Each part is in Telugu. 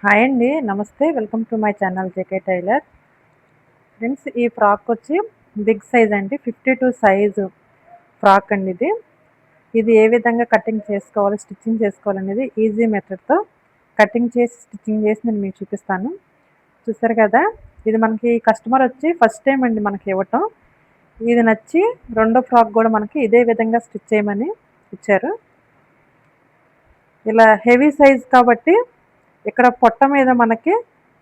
హాయ్ అండి. నమస్తే. Welcome to my channel JK tailor. Friends, ఈ ఫ్రాక్ వచ్చి బిగ్ సైజ్ అండి. 52 సైజు ఫ్రాక్ అండి ఇది. ఇది ఏ విధంగా కటింగ్ చేసుకోవాలి, స్టిచ్చింగ్ చేసుకోవాలనేది ఈజీ మెథడ్‌తో కటింగ్ చేసి, స్టిచ్చింగ్ చేసి నేను మీకు చూపిస్తాను. చూసారు కదా! ఇది మనకి కస్టమర్ వచ్చి ఫస్ట్ టైమ్ అండి మనకి ఇవ్వటం. ఇది నచ్చి రెండో ఫ్రాక్ కూడా మనకి ఇదే విధంగా స్టిచ్ చేయమని ఇచ్చారు. ఇలా హెవీ సైజ్ కాబట్టి ఇక్కడ పొట్ట మీద మనకి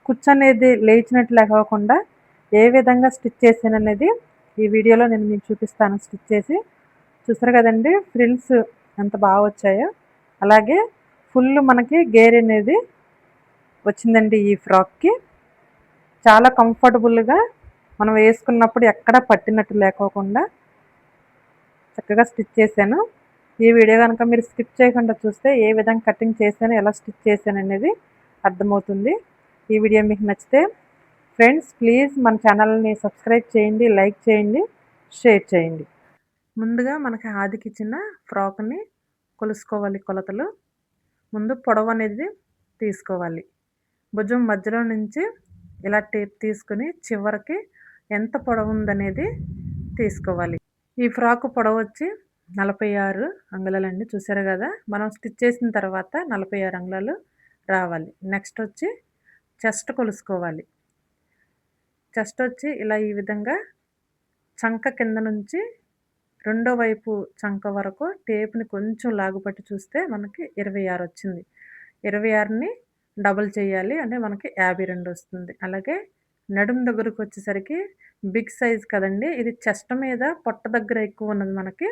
కుచ్చు అనేది లేచినట్టు లేకోకుండా ఏ విధంగా స్టిచ్ చేశాననేది ఈ వీడియోలో నేను మీకు చూపిస్తాను స్టిచ్ చేసి. చూసారు కదండి ఫ్రిల్స్ ఎంత బాగా వచ్చాయో. అలాగే ఫుల్ మనకి గేర్ అనేది వచ్చిందండి ఈ ఫ్రాక్కి. చాలా కంఫర్టబుల్గా మనం వేసుకున్నప్పుడు ఎక్కడ పట్టినట్టు లేకోకుండా చక్కగా స్టిచ్ చేశాను. ఈ వీడియో కనుక మీరు స్కిప్ చేయకుండా చూస్తే ఏ విధంగా కటింగ్ చేశాను, ఎలా స్టిచ్ చేశాను అనేది అర్థమవుతుంది. ఈ వీడియో మీకు నచ్చితే ఫ్రెండ్స్ ప్లీజ్ మన ఛానల్ని సబ్స్క్రైబ్ చేయండి, లైక్ చేయండి, షేర్ చేయండి. ముందుగా మనకి ఆదికి ఇచ్చిన ఫ్రాక్ని కొలుసుకోవాలి. కొలతలు ముందు పొడవు అనేది తీసుకోవాలి. భుజం మధ్యలో నుంచి ఇలా టేప్ తీసుకుని చివరికి ఎంత పొడవు ఉందనేది తీసుకోవాలి. ఈ ఫ్రాక్ పొడవు వచ్చి 46 అంగుళాలండి. చూసారు కదా! మనం స్టిచ్ చేసిన తర్వాత 46 అంగుళాలు రావాలి. నెక్స్ట్ వచ్చి చెస్ట్ కొలుసుకోవాలి. చెస్ట్ వచ్చి ఇలా ఈ విధంగా చంక కింద నుంచి రెండో వైపు చంక వరకు టేప్ని కొంచెం లాగుపట్టి చూస్తే మనకి 26 వచ్చింది. 26ని డబుల్ చేయాలి అంటే మనకి 52 వస్తుంది. అలాగే నడుము దగ్గరకు వచ్చేసరికి బిగ్ సైజ్ కదండి, ఇది చెస్ట్ మీద పొట్ట దగ్గర ఎక్కువ ఉన్నది మనకి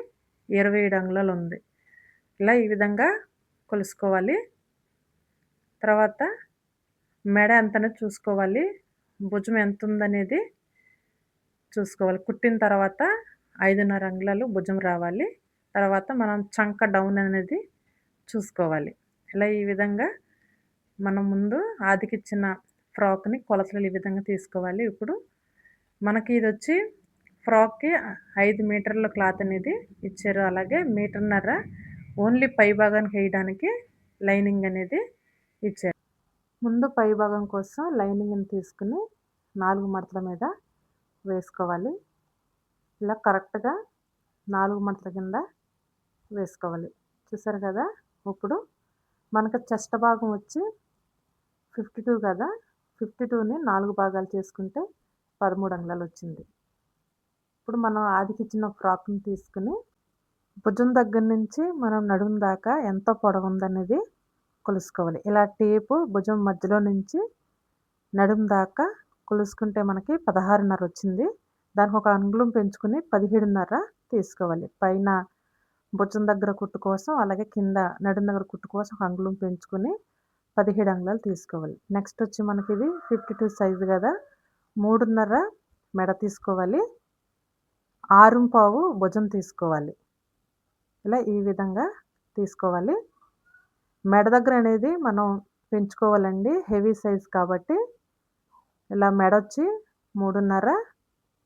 27 అంగుళాలు ఉంది. ఇలా ఈ విధంగా కొలుసుకోవాలి. తర్వాత మెడ ఎంతనేది చూసుకోవాలి, భుజం ఎంత ఉందనేది చూసుకోవాలి. కుట్టిన తర్వాత 5.5 అంగుళాలు భుజం రావాలి. తర్వాత మనం చంక డౌన్ అనేది చూసుకోవాలి. ఇలా ఈ విధంగా మనం ముందు ఆదికిచ్చిన ఫ్రాక్ని కొలతలు ఈ విధంగా తీసుకోవాలి. ఇప్పుడు మనకి ఇది వచ్చి ఫ్రాక్కి 5 మీటర్ల క్లాత్ అనేది ఇచ్చారు. అలాగే 1.5 మీటర్ ఓన్లీ పై భాగానికి వేయడానికి లైనింగ్ అనేది ఇచ్చారు. ముందు పై భాగం కోసం లైనింగ్ని తీసుకుని 4 మడతల మీద వేసుకోవాలి. ఇలా కరెక్ట్గా 4 మడతల కింద వేసుకోవాలి. చూసారు కదా! ఇప్పుడు మనకు చెస్ట్ భాగం వచ్చి 52 కదా! 52ని 4 భాగాలు చేసుకుంటే 13 అంగుళాలు వచ్చింది. ఇప్పుడు మనం ఆదికిచ్చిన ఫ్రాక్ని తీసుకుని భుజం దగ్గర నుంచి మనం నడుము దాకా ఎంత పొడవు ఉందనేది కొలుసుకోవాలి. ఇలా టేపు భుజం మధ్యలో నుంచి నడుము దాకా కొలుసుకుంటే మనకి 16.5 వచ్చింది. దానికి ఒక అంగుళం పెంచుకుని 17.5 తీసుకోవాలి. పైన భుజం దగ్గర కుట్టు కోసం, అలాగే కింద నడుము దగ్గర కుట్టు కోసం ఒక అంగుళం పెంచుకుని 17 అంగుళాలు తీసుకోవాలి. నెక్స్ట్ వచ్చి మనకి ఇది 52 సైజు కదా, 3.5 మెడ తీసుకోవాలి, 6.5 భుజం తీసుకోవాలి. ఇలా ఈ విధంగా తీసుకోవాలి. మెడ దగ్గర అనేది మనం పెంచుకోవాలండి, హెవీ సైజ్ కాబట్టి. ఇలా మెడ వచ్చి 3.5,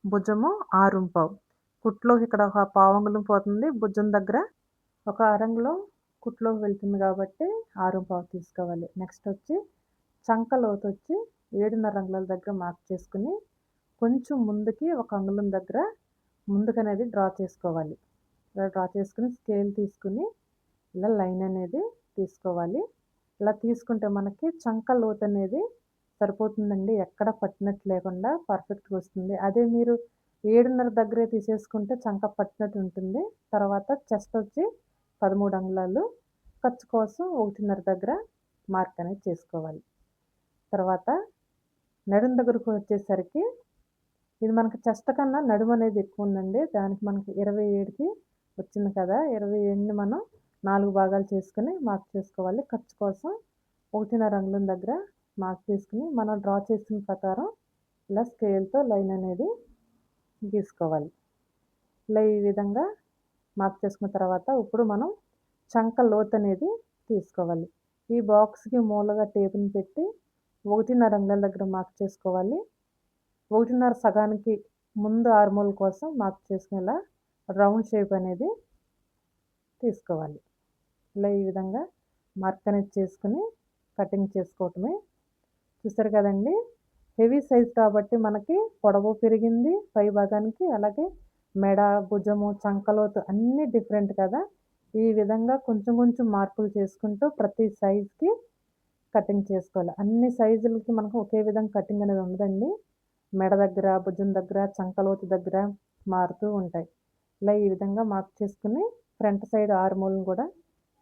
భుజము 6.5. కుట్లోకి ఇక్కడ ఒక పావు అంగుళం పోతుంది, భుజం దగ్గర ఒక అరంగుళం కుట్లోకి వెళ్తుంది కాబట్టి 6.5 తీసుకోవాలి. నెక్స్ట్ వచ్చి చంక లోతు వచ్చి 7.5 అంగుళాల దగ్గర మార్క్ చేసుకుని కొంచెం ముందుకి ఒక అంగుళం దగ్గర ముందుకనేది డ్రా చేసుకోవాలి. ఇలా డ్రా చేసుకుని స్కేల్ తీసుకుని ఇలా లైన్ అనేది తీసుకోవాలి. ఇలా తీసుకుంటే మనకి చంక లోతు అనేది సరిపోతుందండి, ఎక్కడ పట్టినట్టు లేకుండా పర్ఫెక్ట్గా వస్తుంది. అదే మీరు 7.5 దగ్గరే తీసేసుకుంటే చంక పట్టినట్టు ఉంటుంది. తర్వాత చెస్ట్ వచ్చి 13 అంగుళాలు, ఖర్చు కోసం 1.5 దగ్గర మార్క్ అనేది చేసుకోవాలి. తర్వాత నడుము దగ్గరకు వచ్చేసరికి ఇది మనకి చెస్ట్ కన్నా నడుము అనేది ఎక్కువ ఉందండి, దానికి మనకి 27కి వచ్చింది కదా, 27ని మనం 4 భాగాలు చేసుకుని మార్క్ చేసుకోవాలి. ఖర్చు కోసం 1.5 అంగుళం దగ్గర మార్క్ చేసుకుని మనం డ్రా చేసిన ప్రకారం ఇలా స్కేల్తో లైన్ అనేది గీసుకోవాలి. ఇలా ఈ విధంగా మార్క్ చేసుకున్న తర్వాత ఇప్పుడు మనం చంక లోతు అనేది తీసుకోవాలి. ఈ బాక్స్కి మూలగా టేపుని పెట్టి 1.5 అంగుళాల దగ్గర మార్క్ చేసుకోవాలి. 1.5 సగానికి ముందు ఆర్మోల్ కోసం మార్క్ చేసుకునేలా రౌండ్ షేప్ అనేది తీసుకోవాలి. ఇలా ఈ విధంగా మార్క్ అనేది చేసుకుని కటింగ్ చేసుకోవటమే. చూసారు కదండీ! హెవీ సైజ్ కాబట్టి మనకి పొడవు పెరిగింది పై భాగానికి. అలాగే మెడ, భుజము, చంకలోతు అన్నీ డిఫరెంట్ కదా! ఈ విధంగా కొంచెం కొంచెం మార్పులు చేసుకుంటూ ప్రతి సైజ్‌కి కటింగ్ చేసుకోవాలి. అన్ని సైజులకి మనకు ఒకే విధంగా కటింగ్ అనేది ఉండదండి. మెడ దగ్గర, భుజం దగ్గర, చంకలోతు దగ్గర మారుతూ ఉంటాయి. ఇలా ఈ విధంగా మార్క్ చేసుకొని ఫ్రంట్ సైడ్ ఆర్మోల్‌ని కూడా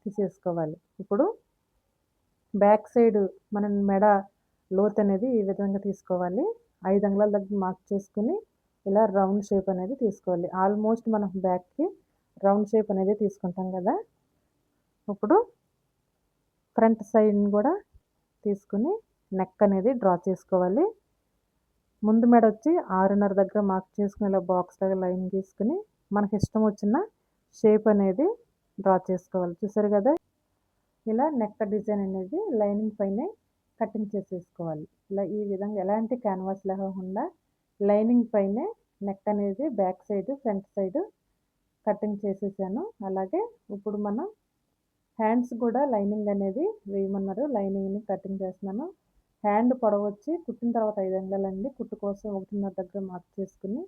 తీసేసుకోవాలి. ఇప్పుడు బ్యాక్ సైడ్ మనం మెడ లోతనేది ఈ విధంగా తీసుకోవాలి. 5 అంగుళాల దగ్గర మార్క్ చేసుకొని ఇలా రౌండ్ షేప్ అనేది తీసుకోవాలి. ఆల్మోస్ట్ మనం బ్యాక్‌కి రౌండ్ షేప్ అనేది తీసుకుంటాం కదా! ఇప్పుడు ఫ్రంట్ సైడ్‌ని కూడా తీసుకొని నెక్ అనేది డ్రా చేసుకోవాలి. ముందు మెడ వచ్చి 6:30 దగ్గర మార్క్ చేసుకొని ఇలా బాక్స్ లాగా లైన్ గీసుకొని మనకి ఇష్టం వచ్చిన షేప్ అనేది డ్రా చేసుకోవాలి. చూసారు కదా! ఇలా నెక్ డిజైన్ అనేది లైనింగ్ పైనే కటింగ్ చేసేసుకోవాలి. ఇలా ఈ విధంగా ఎలాంటి క్యాన్వాస్ లేకుండా లైనింగ్ పైనే నెక్ అనేది back side, front side cutting చేసేసాను. అలాగే ఇప్పుడు మనం హ్యాండ్స్ కూడా లైనింగ్ అనేది వేయమన్నారు. లైనింగ్‌ని కటింగ్ చేస్తున్నాను. హ్యాండ్ పొడవు వచ్చి కుట్టిన తర్వాత 5 అంగుళాలండి. కుట్టు కోసం 1:30 దగ్గర మార్క్ చేసుకొని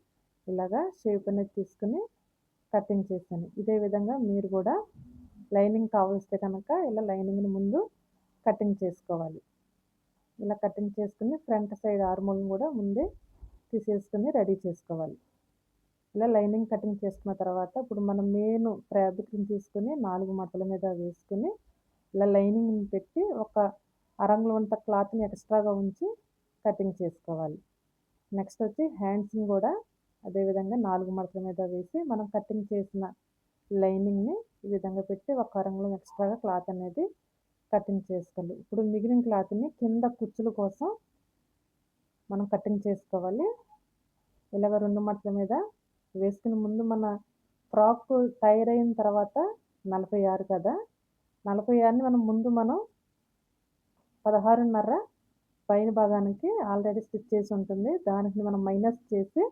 ఇలాగా షేప్ అనేది తీసుకొని కటింగ్ చేశాను. ఇదే విధంగా మీరు కూడా లైనింగ్ కావలిస్తే కనుక ఇలా లైనింగ్‌ని ముందు కటింగ్ చేసుకోవాలి. ఇలా కటింగ్ చేసుకొని ఫ్రంట్ సైడ్ ఆర్మోల్‌ని కూడా ముందే తీసేసుకొని రెడీ చేసుకోవాలి. ఇలా లైనింగ్ కటింగ్ చేసుకున్న తర్వాత ఇప్పుడు మనం మెయిన్ ఫ్యాబ్రిక్‌ని తీసుకొని 4 మడతల మీద వేసుకొని ఇలా లైనింగ్‌ని పెట్టి ఒక అరంగుళమంత క్లాత్‌ని ఎక్స్ట్రాగా ఉంచి కటింగ్ చేసుకోవాలి. నెక్స్ట్ వచ్చి హ్యాండ్స్‌ని కూడా అదే విధంగా 4 మడతల మీద వేసి మనం కటింగ్ చేసిన లైనింగ్‌ని ఈ విధంగా పెట్టి ఒక అరంగుళం ఎక్స్ట్రాగా క్లాత్ అనేది కటింగ్ చేసుకోవాలి. ఇప్పుడు మిగిలిన క్లాత్‌ని కింద కుచ్చుల కోసం మనం కటింగ్ చేసుకోవాలి. ఇలాగ 2 మడతల మీద వేసుకుని ముందు మన ఫ్రాక్ తయారైన తర్వాత 46 కదా! 46ని మనం 16:30 పైన భాగానికి ఆల్రెడీ స్టిచ్ చేసి ఉంటుంది. దానికి మనం మైనస్ చేసి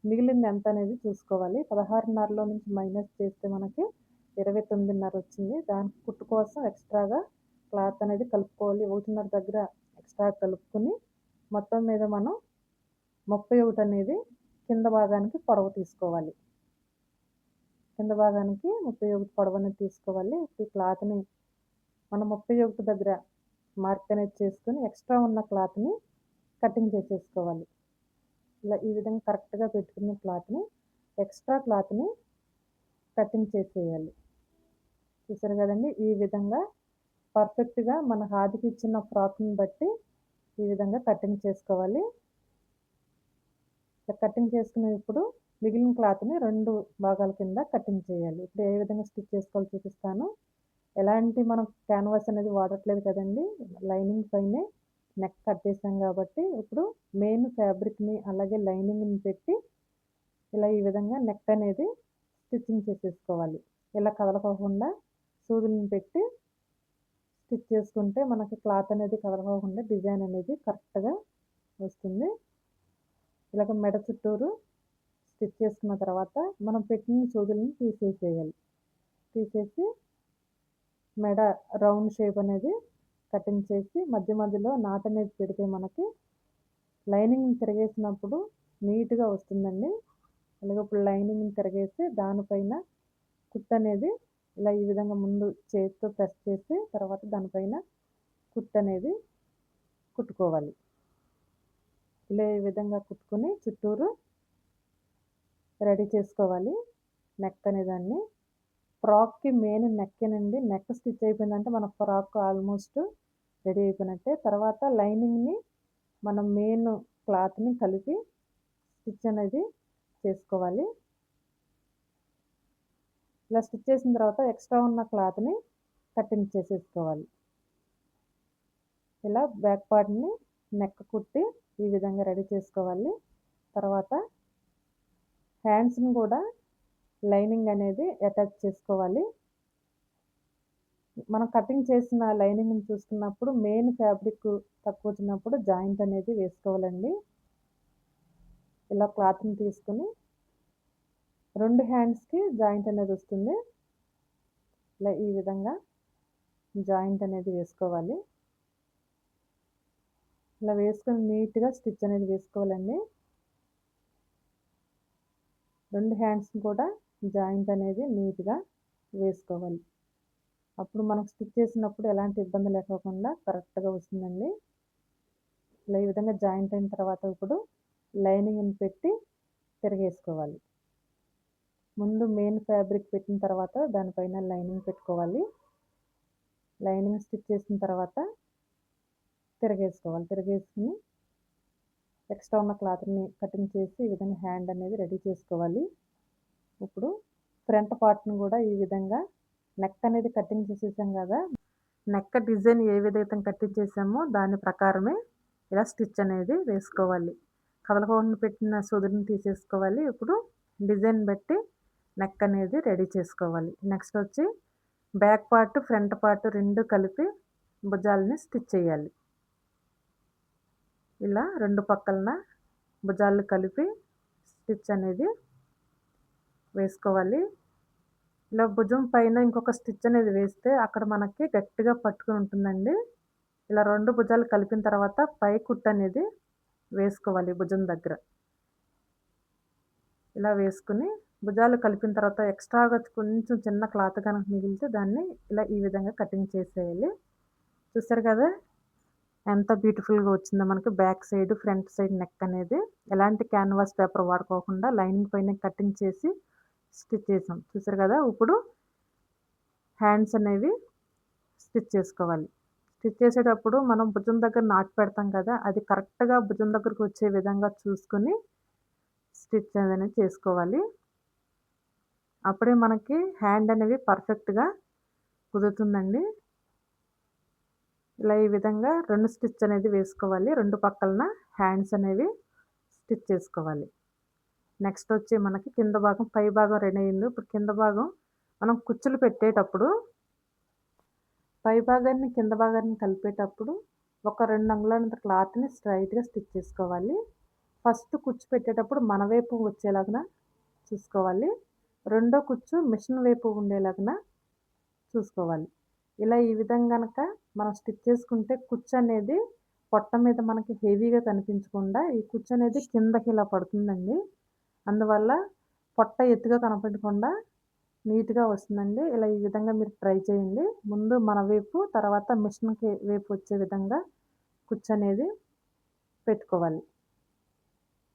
మిగిలింది ఎంత అనేది చూసుకోవాలి. 16:30లో నుంచి మైనస్ చేస్తే మనకి 29:30 వచ్చింది. దానికి కుట్టు కోసం ఎక్స్ట్రాగా క్లాత్ అనేది కలుపుకోవాలి. 1:30 దగ్గర ఎక్స్ట్రా కలుపుకొని మొత్తం మీద మనం 31 అనేది కింద భాగానికి పొడవు తీసుకోవాలి. కింద భాగానికి 31 పొడవు అనేది తీసుకోవాలి. ఈ క్లాత్‌ని మనం 31 దగ్గర మార్క్ అనేది చేసుకొని ఎక్స్ట్రా ఉన్న క్లాత్‌ని కటింగ్ చేసేసుకోవాలి. ఇలా ఈ విధంగా కరెక్ట్‌గా పెట్టుకున్న క్లాత్‌ని ఎక్స్ట్రా క్లాత్‌ని కటింగ్ చేసేయాలి. చూసారు కదండీ! ఈ విధంగా పర్ఫెక్ట్‌గా మన హాదికి ఇచ్చిన ఫ్రాక్‌ని బట్టి ఈ విధంగా కటింగ్ చేసుకోవాలి. ఇలా కటింగ్ చేసుకునేప్పుడు మిగిలిన క్లాత్‌ని 2 భాగాల కింద కటింగ్ చేయాలి. ఇప్పుడు ఏ విధంగా స్టిచ్ చేసుకోవాలో చూపిస్తాను. ఎలాంటి మనం క్యాన్వాస్ అనేది వాడట్లేదు కదండీ! లైనింగ్ పైనే నెక్ కట్టేసాం కాబట్టి ఇప్పుడు మెయిన్ ఫ్యాబ్రిక్‌ని అలాగే లైనింగ్‌ని పెట్టి ఇలా ఈ విధంగా నెక్ అనేది స్టిచ్చింగ్ చేసేసుకోవాలి. ఇలా కదలకోకుండా సూదులను పెట్టి స్టిచ్ చేసుకుంటే మనకి క్లాత్ అనేది కదలకోకుండా డిజైన్ అనేది కరెక్ట్‌గా వస్తుంది. ఇలాగ మెడ చుట్టూరు స్టిచ్ చేసుకున్న తర్వాత మనం పెట్టిన సూదులను తీసేసేయాలి. తీసేసి మెడ రౌండ్ షేప్ అనేది కటింగ్ చేసి మధ్య మధ్యలో నాట్ అనేది పెడితే మనకి లైనింగ్‌ని తిరగేసినప్పుడు నీట్‌గా వస్తుందండి. అలాగే ఇప్పుడు లైనింగ్‌ని తిరగేసి దానిపైన కుట్టు అనేది ఇలా ఈ విధంగా ముందు చేతితో ప్రెస్ చేసి తర్వాత దానిపైన కుట్టు అనేది కుట్టుకోవాలి. ఇలా ఈ విధంగా కుట్టుకొని చుట్టూరు రెడీ చేసుకోవాలి. నెక్ అనేదాన్ని. ఫ్రాక్‌కి మెయిన్ నెక్కేనండి. నెక్ స్టిచ్ అయిపోయిందంటే మన ఫ్రాక్ ఆల్మోస్ట్ రెడీ అయిపోయినట్టే. తర్వాత లైనింగ్‌ని మనం మెయిన్ క్లాత్‌ని కలిపి స్టిచ్ అనేది చేసుకోవాలి. ఇలా స్టిచ్ చేసిన తర్వాత ఎక్స్ట్రా ఉన్న క్లాత్‌ని కటింగ్ చేసేసుకోవాలి. ఇలా బ్యాక్ పార్ట్‌ని నెక్ కుట్టి ఈ విధంగా రెడీ చేసుకోవాలి. తర్వాత హ్యాండ్స్‌ని కూడా లైనింగ్ అనేది అటాచ్ చేసుకోవాలి. మనం కటింగ్ చేసిన లైనింగ్‌ని చూసుకున్నప్పుడు మెయిన్ ఫ్యాబ్రిక్ తక్కువ వచ్చినప్పుడు జాయింట్ అనేది వేసుకోవాలండి. ఇలా క్లాత్‌ని తీసుకొని 2 హ్యాండ్స్‌కి జాయింట్ అనేది వస్తుంది. ఇలా ఈ విధంగా జాయింట్ అనేది వేసుకోవాలి. ఇలా వేసుకొని నీట్‌గా స్టిచ్ అనేది వేసుకోవాలండి. 2 హ్యాండ్స్‌ని కూడా జాయింట్ అనేది నీట్‌గా వేసుకోవాలి. అప్పుడు మనకు స్టిచ్ చేసినప్పుడు ఎలాంటి ఇబ్బంది లేకోకుండా కరెక్ట్‌గా వస్తుందండి. ఇలా ఈ విధంగా జాయింట్ అయిన తర్వాత ఇప్పుడు లైనింగ్‌ని పెట్టి తిరగేసుకోవాలి. ముందు మెయిన్ ఫ్యాబ్రిక్ పెట్టిన తర్వాత దానిపైన లైనింగ్ పెట్టుకోవాలి. లైనింగ్ స్టిచ్ చేసిన తర్వాత తిరగేసుకోవాలి. తిరగేసుకొని ఎక్స్ట్రా ఉన్న క్లాత్‌ని కటింగ్ చేసి ఈ విధంగా హ్యాండ్ అనేది రెడీ చేసుకోవాలి. ఇప్పుడు ఫ్రంట్ పార్ట్‌ని కూడా ఈ విధంగా నెక్ అనేది కటింగ్ చేసేసాం కదా! నెక్ డిజైన్ ఏ విధంగా కటింగ్ చేసామో దాని ప్రకారమే ఇలా స్టిచ్ అనేది వేసుకోవాలి. కదలకుండా పెట్టిన సూదిని తీసేసుకోవాలి. ఇప్పుడు డిజైన్ బట్టి నెక్ అనేది రెడీ చేసుకోవాలి. నెక్స్ట్ వచ్చి బ్యాక్ పార్ట్, ఫ్రంట్ పార్ట్ 2 కలిపి భుజాలని స్టిచ్ చేయాలి. ఇలా 2 పక్కలన భుజాలు కలిపి స్టిచ్ అనేది వేసుకోవాలి. ఇలా భుజం పైన ఇంకొక స్టిచ్ అనేది వేస్తే అక్కడ మనకి గట్టిగా పట్టుకొని ఉంటుందండి. ఇలా 2 భుజాలు కలిపిన తర్వాత పై కుట్టు అనేది వేసుకోవాలి భుజం దగ్గర. ఇలా వేసుకొని భుజాలు కలిపిన తర్వాత ఎక్స్ట్రాగా కొంచెం చిన్న క్లాత్ కనుక మిగిలితే దాన్ని ఇలా ఈ విధంగా కటింగ్ చేసేయాలి. చూసారు కదా! ఎంత బ్యూటిఫుల్‌గా వచ్చిందో మనకి back side, front side neck అనేది. ఎలాంటి క్యాన్వాస్ పేపర్ వాడుకోకుండా లైనింగ్ పైన కటింగ్ చేసి స్టిచ్ చేసాం. చూసారు కదా! ఇప్పుడు హ్యాండ్స్ అనేవి స్టిచ్ చేసుకోవాలి. స్టిచ్ చేసేటప్పుడు మనం భుజం దగ్గర నాటు పెడతాం కదా! అది కరెక్ట్‌గా భుజం దగ్గరకు వచ్చే విధంగా చూసుకొని స్టిచ్ అనేది చేసుకోవాలి. అప్పుడే మనకి హ్యాండ్ అనేవి పర్ఫెక్ట్‌గా కుదురుతుందండి. ఇలా ఈ విధంగా 2 స్టిచ్ అనేది వేసుకోవాలి. 2 పక్కలన హ్యాండ్స్ అనేవి స్టిచ్ చేసుకోవాలి. నెక్స్ట్ వచ్చి మనకి కింద భాగం, పై భాగం రెడీ అయింది. ఇప్పుడు కింద భాగం మనం కుచ్చులు పెట్టేటప్పుడు పై భాగాన్ని, కింద భాగాన్ని కలిపేటప్పుడు ఒక 2 అంగుళాలంత క్లాత్‌ని స్ట్రెయిట్‌గా స్టిచ్ చేసుకోవాలి. ఫస్ట్ కుచ్చు పెట్టేటప్పుడు మన వైపు వచ్చేలాగా చూసుకోవాలి. రెండో కుచ్చు మిషన్ వైపు ఉండేలాగా చూసుకోవాలి. ఇలా ఈ విధంగా గనక మనం స్టిచ్ చేసుకుంటే కుచ్చు అనేది పొట్ట మీద మనకి హెవీగా కనిపించకుండా ఈ కుచ్చు అనేది కిందకి ఇలా పడుతుందండి. అందువల్ల పొట్ట ఎత్తుగా కనపడకుండా నీట్‌గా వస్తుందండి. ఇలా ఈ విధంగా మీరు ట్రై చేయండి. ముందు మన వైపు, తర్వాత మిషన్‌కి వైపు వచ్చే విధంగా కుచ్చు అనేది పెట్టుకోవాలి.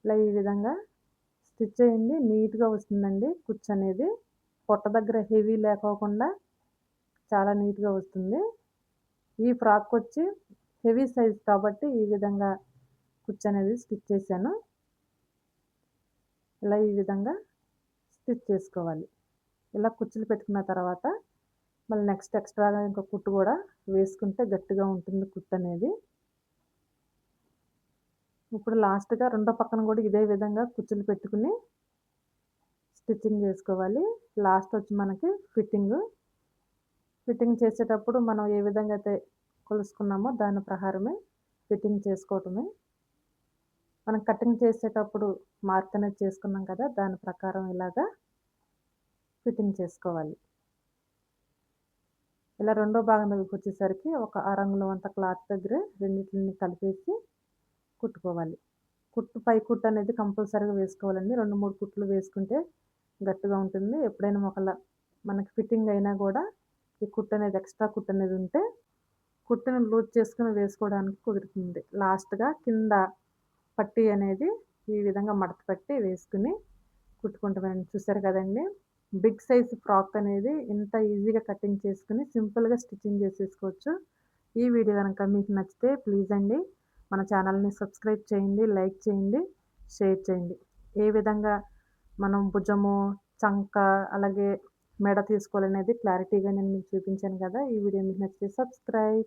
ఇలా ఈ విధంగా స్టిచ్ చేయండి. నీట్‌గా వస్తుందండి కుచ్చు అనేది. పొట్ట దగ్గర హెవీ లేకోకుండా చాలా నీట్‌గా వస్తుంది. ఈ ఫ్రాక్‌కొచ్చి హెవీ సైజ్ కాబట్టి ఈ విధంగా కుచ్చు అనేది స్టిచ్ చేశాను. ఇలా ఈ విధంగా స్టిచ్ చేసుకోవాలి. ఇలా కుచ్చులు పెట్టుకున్న తర్వాత మళ్ళీ నెక్స్ట్ ఎక్స్ట్రాగా ఇంకో కుట్టు కూడా వేసుకుంటే గట్టిగా ఉంటుంది కుట్టనేది. ఇప్పుడు లాస్ట్‌గా రెండో పక్కన కూడా ఇదే విధంగా కుచ్చులు పెట్టుకుని స్టిచ్చింగ్ చేసుకోవాలి. లాస్ట్ వచ్చి మనకి ఫిట్టింగ్. ఫిట్టింగ్ చేసేటప్పుడు మనం ఏ విధంగా అయితే కొలుసుకున్నామో దాని ప్రకారమే ఫిట్టింగ్ చేసుకోవటమే. మనం కటింగ్ చేసేటప్పుడు మార్క్ అనేది చేసుకున్నాం కదా! దాని ప్రకారం ఇలాగా ఫిట్టింగ్ చేసుకోవాలి. ఇలా రెండో భాగం దగ్గరికొచ్చేసరికి ఒక అరంగుళం అంత క్లాత్ దగ్గర రెండిటిని కలిపేసి కుట్టుకోవాలి. పై కుట్టు అనేది కంపల్సరీగా వేసుకోవాలండి. 2, 3 కుట్లు వేసుకుంటే గట్టిగా ఉంటుంది. ఎప్పుడైనా మనకి ఫిట్టింగ్ అయినా గూడా ఈ కుట్టు అనేది ఎక్స్ట్రా కుట్టు అనేది ఉంటే కుట్టుని లూజ్ చేసుకొని వేసుకోవడానికి కుదురుతుంది. లాస్ట్‌గా కింద పట్టీ అనేది ఈ విధంగా మడత పెట్టి వేసుకొని కుట్టుకుంటామండి. చూసారు కదండీ! బిగ్ సైజ్ ఫ్రాక్ అనేది ఇంత ఈజీగా కటింగ్ చేసుకొని సింపుల్‌గా స్టిచ్చింగ్ చేసేసుకోవచ్చు. ఈ వీడియో గనక మీకు నచ్చితే ప్లీజ్ అండి మన ఛానల్‌ని సబ్స్క్రైబ్ చేయండి, లైక్ చేయండి, షేర్ చేయండి. ఏ విధంగా మనం భుజము, చంక అలాగే మెడ తీసుకోవాలనేది క్లారిటీగా నేను మీకు చూపించాను కదా! ఈ వీడియో మీకు నచ్చితే సబ్స్క్రైబ్.